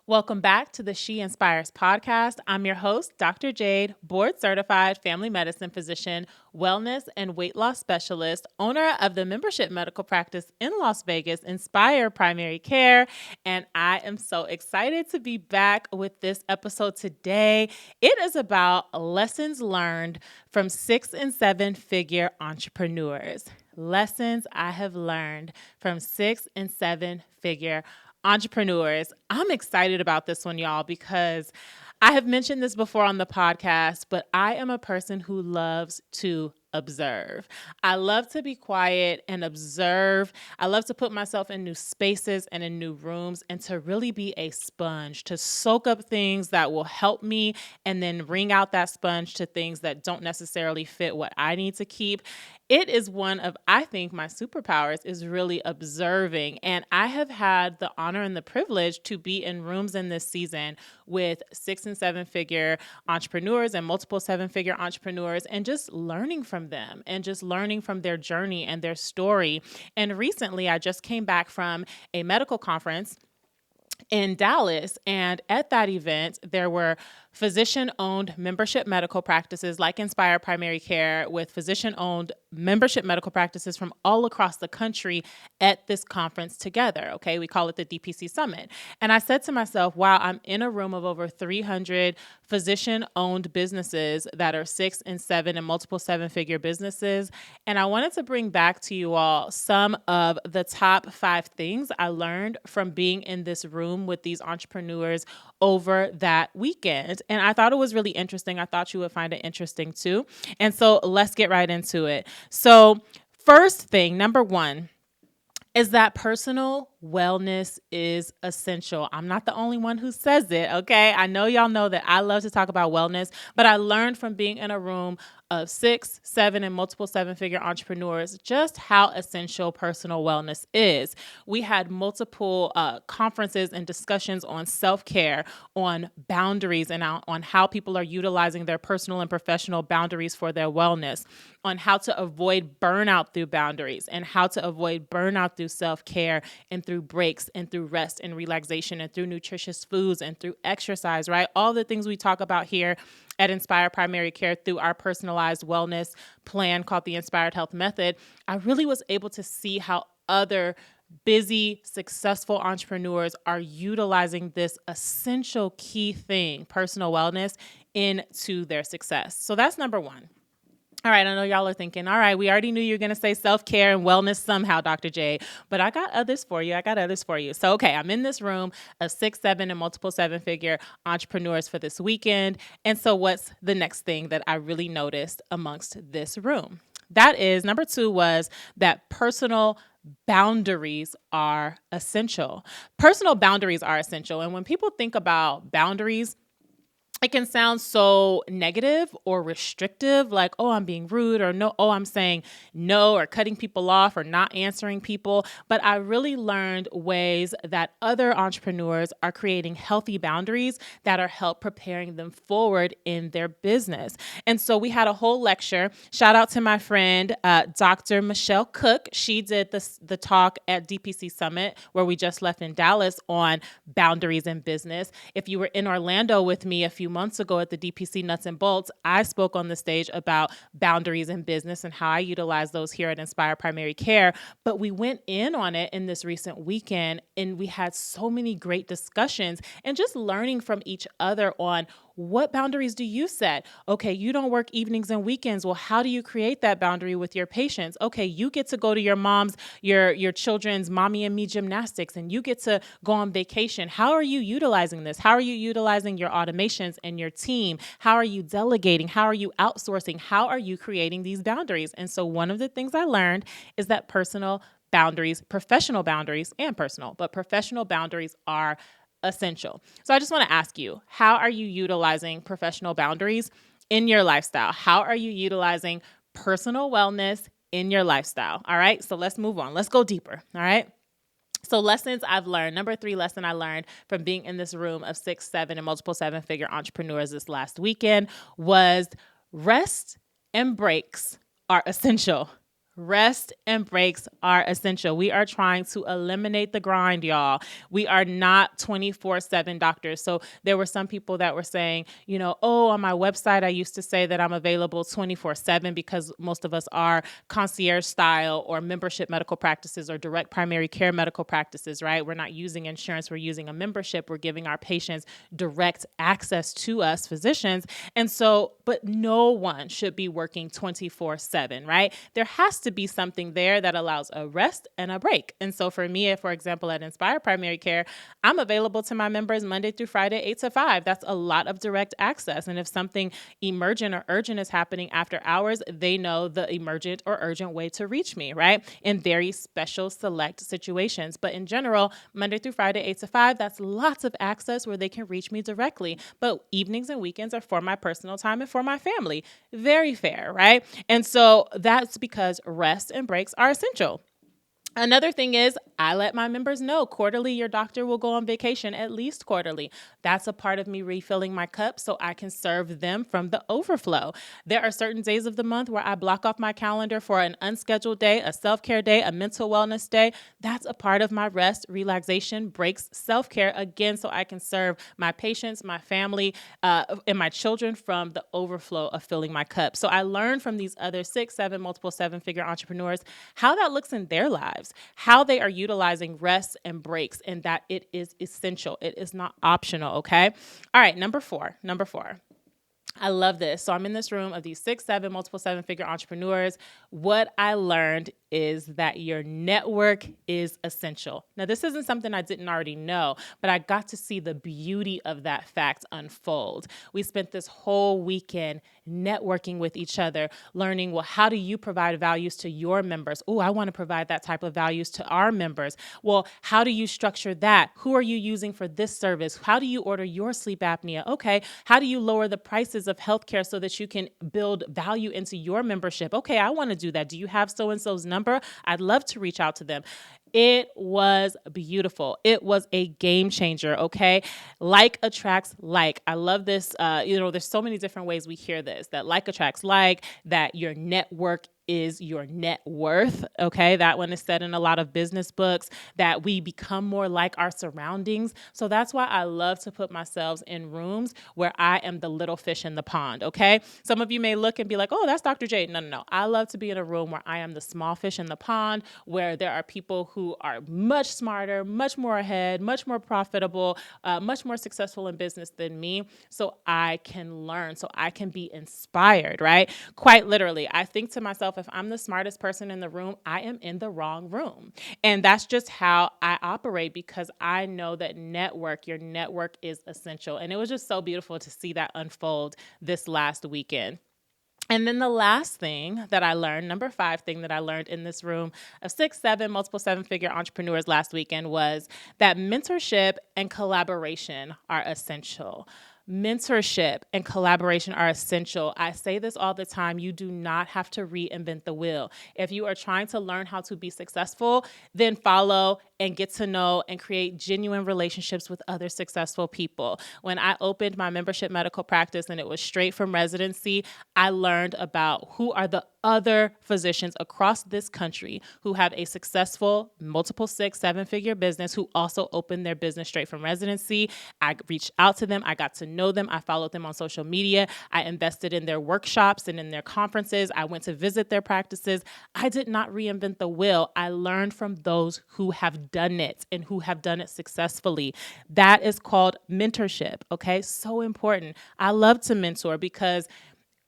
Welcome back to the She Inspires podcast. I'm your host, Dr. Jade, board certified family medicine physician, wellness and weight loss specialist, owner of the membership medical practice in Las Vegas, Inspire Primary Care. And I am so excited to be back with this episode today. It is about lessons learned from 6 and 7 figure entrepreneurs. Lessons I have learned from 6 and 7 figure entrepreneurs. I'm excited about this one, y'all, because I have mentioned this before on the podcast, but I am a person who loves to observe. I love to be quiet and observe. I love to put myself in new spaces and in new rooms and to really be a sponge, to soak up things that will help me and then wring out that sponge to things that don't necessarily fit what I need to keep. It is one of, I think, my superpowers is really observing. And I have had the honor and the privilege to be in rooms in this season with 6 and 7 figure entrepreneurs and multiple 7-figure entrepreneurs and just learning from them and just learning from their journey and their story. And recently, I just came back from a medical conference in Dallas. And at that event, there were physician-owned membership medical practices like Inspire Primary Care with physician-owned membership medical practices from all across the country at this conference together. Okay, we call it the DPC Summit. And I said to myself, wow, I'm in a room of over 300 physician-owned businesses that are 6 and 7 and multiple 7-figure businesses. And I wanted to bring back to you all some of the top 5 things I learned from being in this room with these entrepreneurs over that weekend. And I thought it was really interesting. I thought you would find it interesting too. And so let's get right into it. So first thing, number 1, is that personal wellness is essential. I'm not the only one who says it, okay? I know y'all know that I love to talk about wellness, but I learned from being in a room of 6, 7, and multiple 7-figure entrepreneurs just how essential personal wellness is. We had multiple conferences and discussions on self-care, on boundaries, and on how people are utilizing their personal and professional boundaries for their wellness, on how to avoid burnout through boundaries, and how to avoid burnout through self-care and through breaks and through rest and relaxation and through nutritious foods and through exercise, right? All the things we talk about here at Inspire Primary Care through our personalized wellness plan called the Inspired Health Method. I really was able to see how other busy, successful entrepreneurs are utilizing this essential key thing, personal wellness, into their success. So that's number 1. All right, I know y'all are thinking, all right, we already knew you were going to say self-care and wellness somehow, Dr. J, but I got others for you. So, okay, I'm in this room of 6, 7, and multiple 7-figure entrepreneurs for this weekend. And so what's the next thing that I really noticed amongst this room? That is, number 2 was that personal boundaries are essential. Personal boundaries are essential. And when people think about boundaries, it can sound so negative or restrictive, like, oh, I'm being rude, or no, oh, I'm saying no, or cutting people off, or not answering people. But I really learned ways that other entrepreneurs are creating healthy boundaries that are help preparing them forward in their business. And so we had a whole lecture. Shout out to my friend, Dr. Michelle Cook. She did the talk at DPC Summit, where we just left in Dallas, on boundaries in business. If you were in Orlando with me a few months ago at the DPC Nuts and Bolts, I spoke on the stage about boundaries in business and how I utilize those here at Inspire Primary Care. But we went in on it in this recent weekend, and we had so many great discussions and just learning from each other on what boundaries do you set? Okay, you don't work evenings and weekends. Well, how do you create that boundary with your patients? Okay, you get to go to your children's mommy and me gymnastics, and you get to go on vacation. How are you utilizing this? How are you utilizing your automations and your team? How are you delegating? How are you outsourcing? How are you creating these boundaries? And so one of the things I learned is that personal boundaries, professional boundaries and personal, but professional boundaries are essential. So I just want to ask you, how are you utilizing professional boundaries in your lifestyle? How are you utilizing personal wellness in your lifestyle? All right, so let's move on. Let's go deeper. All right. So lessons I've learned. Number 3 lesson I learned from being in this room of 6, 7, and multiple 7-figure entrepreneurs this last weekend was rest and breaks are essential. Rest and breaks are essential. We are trying to eliminate the grind, y'all. We are not 24/7 doctors. So there were some people that were saying, oh, on my website, I used to say that I'm available 24/7 because most of us are concierge style or membership medical practices or direct primary care medical practices, right? We're not using insurance. We're using a membership. We're giving our patients direct access to us physicians. And so, but no one should be working 24/7, right? There has to be something there that allows a rest and a break. And so for me, for example, at Inspire Primary Care, I'm available to my members Monday through Friday, 8 to 5. That's a lot of direct access. And if something emergent or urgent is happening after hours, they know the emergent or urgent way to reach me, right? In very special select situations. But in general, Monday through Friday, 8 to 5, that's lots of access where they can reach me directly. But evenings and weekends are for my personal time and for my family. Very fair, right? And so that's because rest and breaks are essential. Another thing is I let my members know quarterly, your doctor will go on vacation, at least quarterly. That's a part of me refilling my cup so I can serve them from the overflow. There are certain days of the month where I block off my calendar for an unscheduled day, a self-care day, a mental wellness day. That's a part of my rest, relaxation, breaks, self-care, again, so I can serve my patients, my family, and my children from the overflow of filling my cup. So I learned from these other 6, 7, multiple 7-figure entrepreneurs how that looks in their lives, how they are utilizing rest and breaks, and that it is essential. It is not optional, okay? All right, number four. I love this. So I'm in this room of these 6, 7, multiple 7-figure entrepreneurs. What I learned is that your network is essential. Now, this isn't something I didn't already know, but I got to see the beauty of that fact unfold. We spent this whole weekend networking with each other, learning, well, how do you provide values to your members? Oh, I want to provide that type of values to our members. Well, how do you structure that? Who are you using for this service? How do you order your sleep apnea? Okay. How do you lower the prices of healthcare so that you can build value into your membership? Okay, I want to do that. Do you have so-and-so's number? I'd love to reach out to them. It was beautiful. It was a game changer, okay? Like attracts like. I love this. There's so many different ways we hear this, that like attracts like, that your network is your net worth, okay? That one is said in a lot of business books, that we become more like our surroundings. So that's why I love to put myself in rooms where I am the little fish in the pond, okay? Some of you may look and be like, oh, that's Dr. Jade. No. I love to be in a room where I am the small fish in the pond, where there are people who are much smarter, much more ahead, much more profitable, much more successful in business than me, so I can learn, so I can be inspired, right? Quite literally, I think to myself, if I'm the smartest person in the room, I am in the wrong room. And that's just how I operate, because I know that your network is essential. And it was just so beautiful to see that unfold this last weekend. And then the last thing that I learned, number 5 thing that I learned in this room of 6, 7, multiple 7-figure entrepreneurs last weekend was that mentorship and collaboration are essential. Mentorship and collaboration are essential. I say this all the time. You do not have to reinvent the wheel. If you are trying to learn how to be successful, then follow and get to know and create genuine relationships with other successful people. When I opened my membership medical practice and it was straight from residency, I learned about who are the other physicians across this country who have a successful multiple 6, 7-figure business who also opened their business straight from residency. I reached out to them. I got to know them. I followed them on social media. I invested in their workshops and in their conferences. I went to visit their practices. I did not reinvent the wheel. I learned from those who have done it and who have done it successfully. That is called mentorship. Okay. So important. I love to mentor because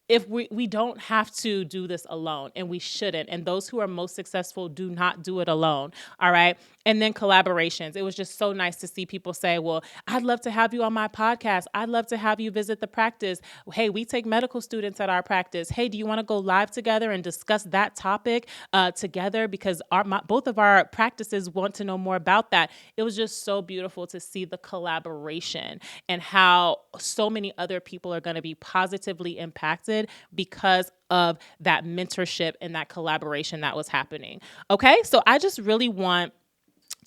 if we don't have to do this alone, and we shouldn't. And those who are most successful do not do it alone. All right. And then collaborations. It was just so nice to see people say, well, I'd love to have you on my podcast. I'd love to have you visit the practice. Hey, we take medical students at our practice. Hey, do you want to go live together and discuss that topic together? Because both of our practices want to know more about that. It was just so beautiful to see the collaboration and how so many other people are going to be positively impacted because of that mentorship and that collaboration that was happening. Okay, so I just really want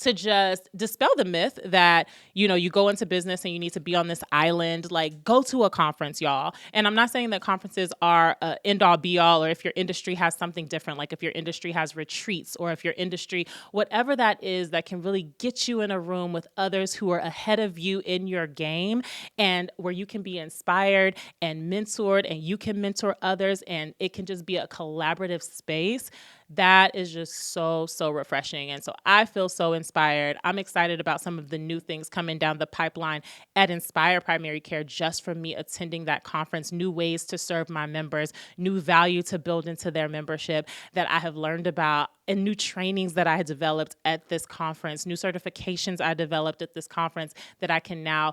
to just dispel the myth that, you go into business and you need to be on this island. Like, go to a conference, y'all. And I'm not saying that conferences are end all be all, or if your industry has something different, like if your industry has retreats, or if your industry, whatever that is, that can really get you in a room with others who are ahead of you in your game, and where you can be inspired and mentored, and you can mentor others, and it can just be a collaborative space. That is just so, so refreshing. And so I feel so inspired. I'm excited about some of the new things coming down the pipeline at Inspire Primary Care just from me attending that conference, new ways to serve my members, new value to build into their membership that I have learned about, and new trainings that I had developed at this conference, new certifications I developed at this conference that I can now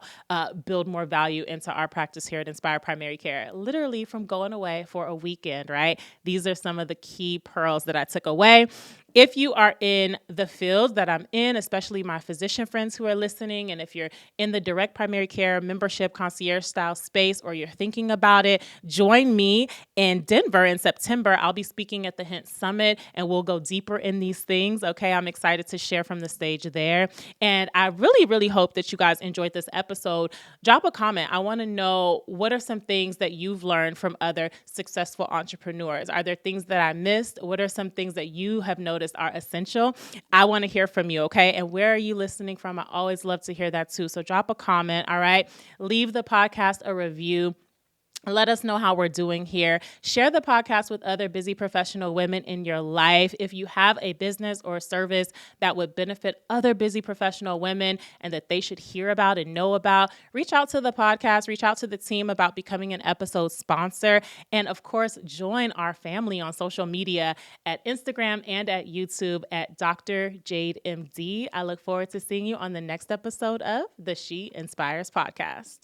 build more value into our practice here at Inspire Primary Care, literally from going away for a weekend, right? These are some of the key pearls that I took away. If you are in the field that I'm in, especially my physician friends who are listening, and if you're in the direct primary care membership concierge style space, or you're thinking about it, join me in Denver in September. I'll be speaking at the Hint Summit, and we'll go deeper in these things. Okay, I'm excited to share from the stage there. And I really, really hope that you guys enjoyed this episode. Drop a comment. I want to know, what are some things that you've learned from other successful entrepreneurs? Are there things that I missed? What are some things that you have noticed are essential? I want to hear from you, okay? And where are you listening from? I always love to hear that too. So drop a comment, all right? Leave the podcast a review. Let us know how we're doing here. Share the podcast with other busy professional women in your life. If you have a business or a service that would benefit other busy professional women and that they should hear about and know about, reach out to the podcast, reach out to the team about becoming an episode sponsor. And of course, join our family on social media at Instagram and at YouTube at Dr. Jade MD. I look forward to seeing you on the next episode of the She Inspires podcast.